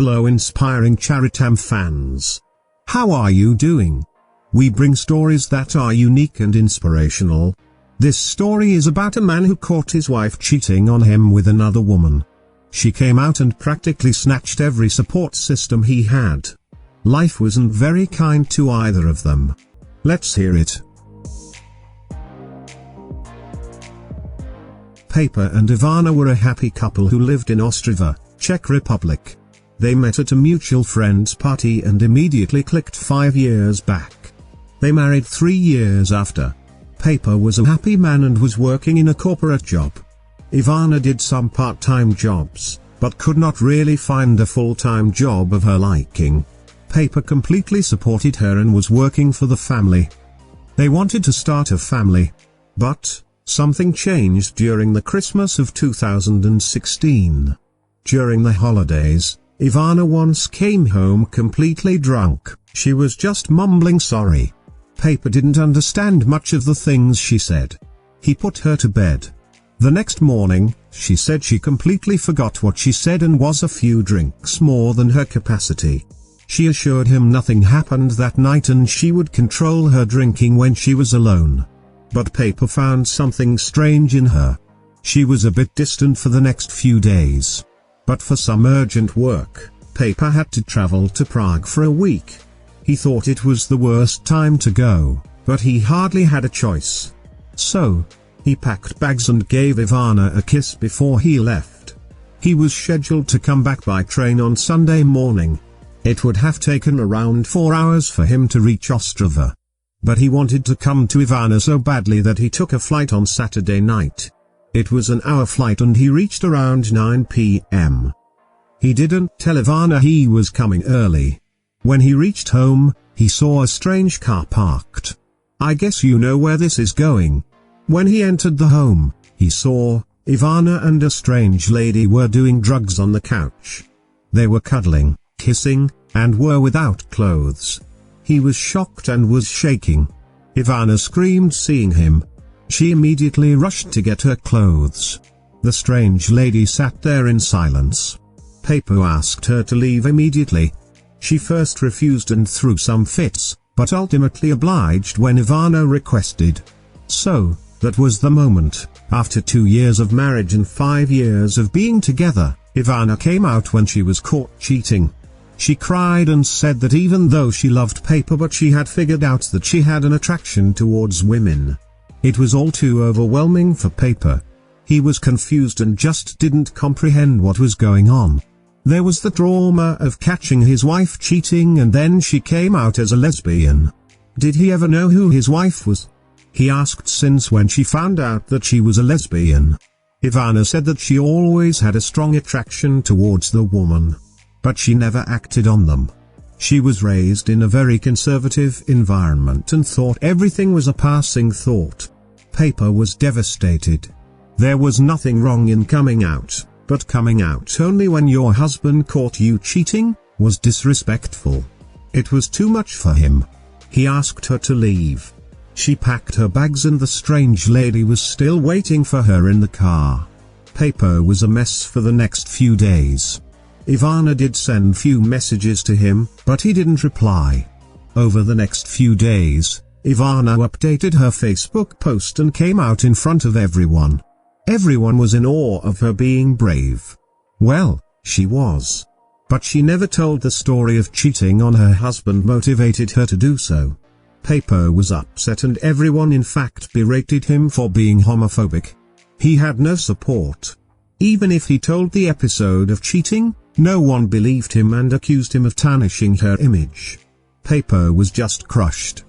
Hello inspiring Charitam fans. How are you doing? We bring stories that are unique and inspirational. This story is about a man who caught his wife cheating on him with another woman. She came out and practically snatched every support system he had. Life wasn't very kind to either of them. Let's hear it. Paper and Ivana were a happy couple who lived in Ostrava, Czech Republic. They met at a mutual friend's party and immediately clicked 5 years back. They married 3 years after. Paper was a happy man and was working in a corporate job. Ivana did some part-time jobs, but could not really find a full-time job of her liking. Paper completely supported her and was working for the family. They wanted to start a family. But something changed during the Christmas of 2016. During the holidays, Ivana once came home completely drunk. She was just mumbling sorry. Paper didn't understand much of the things she said. He put her to bed. The next morning, she said she completely forgot what she said and was a few drinks more than her capacity. She assured him nothing happened that night and she would control her drinking when she was alone. But Paper found something strange in her. She was a bit distant for the next few days. But for some urgent work, Paper had to travel to Prague for a week. He thought it was the worst time to go, but he hardly had a choice. So, he packed bags and gave Ivana a kiss before he left. He was scheduled to come back by train on Sunday morning. It would have taken around 4 hours for him to reach Ostrava. But he wanted to come to Ivana so badly that he took a flight on Saturday night. It was an hour flight and he reached around 9 p.m. He didn't tell Ivana he was coming early. When he reached home, he saw a strange car parked. I guess you know where this is going. When he entered the home, he saw Ivana and a strange lady were doing drugs on the couch. They were cuddling, kissing, and were without clothes. He was shocked and was shaking. Ivana screamed seeing him. She immediately rushed to get her clothes. The strange lady sat there in silence. Paper asked her to leave immediately. She first refused and threw some fits, but ultimately obliged when Ivana requested. So, that was the moment. After 2 years of marriage and 5 years of being together, Ivana came out when she was caught cheating. She cried and said that even though she loved Paper, but she had figured out that she had an attraction towards women. It was all too overwhelming for Paper. He was confused and just didn't comprehend what was going on. There was the trauma of catching his wife cheating and then she came out as a lesbian. Did he ever know who his wife was? He asked since when she found out that she was a lesbian. Ivana said that she always had a strong attraction towards the woman. But she never acted on them. She was raised in a very conservative environment and thought everything was a passing thought. Paper was devastated. There was nothing wrong in coming out, but coming out only when your husband caught you cheating was disrespectful. It was too much for him. He asked her to leave. She packed her bags and the strange lady was still waiting for her in the car. Paper was a mess for the next few days. Ivana did send few messages to him, but he didn't reply. Over the next few days, Ivana updated her Facebook post and came out in front of everyone. Everyone was in awe of her being brave. Well, she was. But she never told the story of cheating on her husband motivated her to do so. Paper was upset and everyone in fact berated him for being homophobic. He had no support. Even if he told the episode of cheating, no one believed him and accused him of tarnishing her image. Paper was just crushed.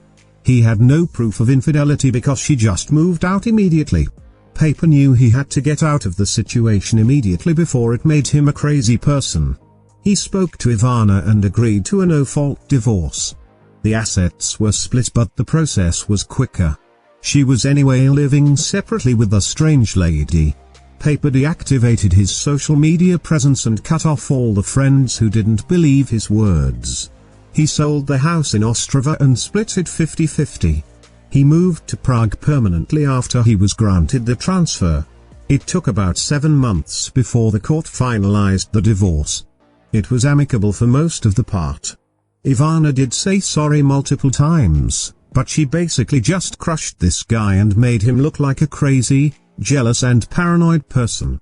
He had no proof of infidelity because she just moved out immediately. Paper knew he had to get out of the situation immediately before it made him a crazy person. He spoke to Ivana and agreed to a no-fault divorce. The assets were split but the process was quicker. She was anyway living separately with a strange lady. Paper deactivated his social media presence and cut off all the friends who didn't believe his words. He sold the house in Ostrava and split it 50-50. He moved to Prague permanently after he was granted the transfer. It took about 7 months before the court finalized the divorce. It was amicable for most of the part. Ivana did say sorry multiple times, but she basically just crushed this guy and made him look like a crazy, jealous and paranoid person.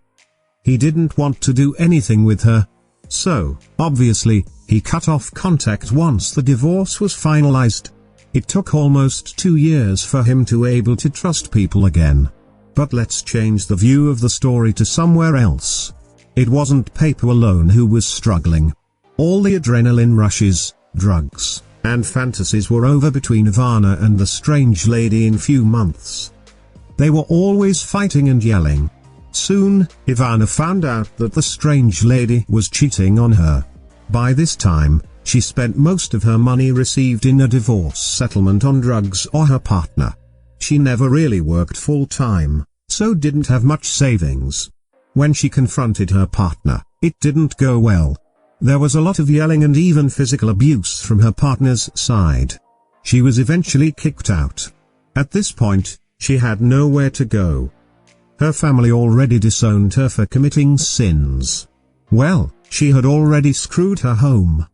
He didn't want to do anything with her. So, obviously, he cut off contact once the divorce was finalized. It took almost 2 years for him to able to trust people again. But let's change the view of the story to somewhere else. It wasn't Paper alone who was struggling. All the adrenaline rushes, drugs, and fantasies were over between Ivana and the strange lady in few months. They were always fighting and yelling. Soon, Ivana found out that the strange lady was cheating on her. By this time, she spent most of her money received in a divorce settlement on drugs or her partner. She never really worked full-time, so didn't have much savings. When she confronted her partner, it didn't go well. There was a lot of yelling and even physical abuse from her partner's side. She was eventually kicked out. At this point, she had nowhere to go. Her family already disowned her for committing sins. Well, she had already screwed her home.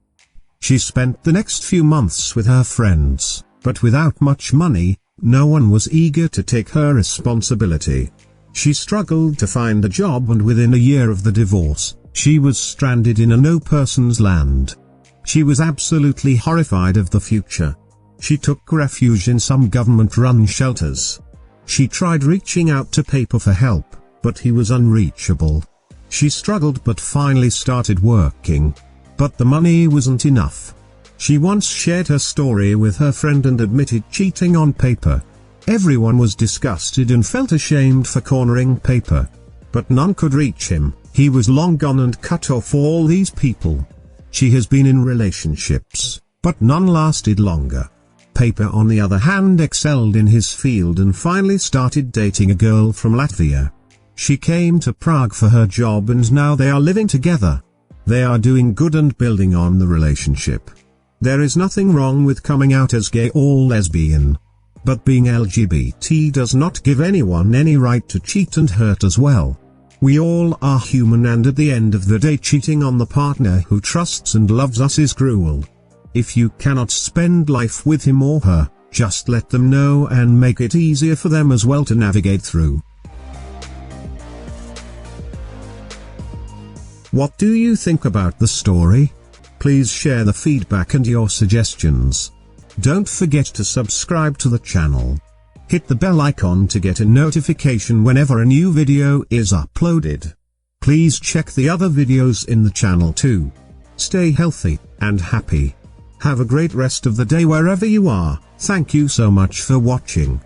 She spent the next few months with her friends, but without much money, no one was eager to take her responsibility. She struggled to find a job, and within a year of the divorce, she was stranded in a no-person's land. She was absolutely horrified of the future. She took refuge in some government-run shelters. She tried reaching out to Paper for help, but he was unreachable. She struggled but finally started working. But the money wasn't enough. She once shared her story with her friend and admitted cheating on Paper. Everyone was disgusted and felt ashamed for cornering Paper. But none could reach him. He was long gone and cut off all these people. She has been in relationships, but none lasted longer. Paper on the other hand excelled in his field and finally started dating a girl from Latvia. She came to Prague for her job and now they are living together. They are doing good and building on the relationship. There is nothing wrong with coming out as gay or lesbian. But being LGBT does not give anyone any right to cheat and hurt as well. We all are human, and at the end of the day, cheating on the partner who trusts and loves us is cruel. If you cannot spend life with him or her, just let them know and make it easier for them as well to navigate through. What do you think about the story? Please share the feedback and your suggestions. Don't forget to subscribe to the channel. Hit the bell icon to get a notification whenever a new video is uploaded. Please check the other videos in the channel too. Stay healthy and happy. Have a great rest of the day wherever you are. Thank you so much for watching.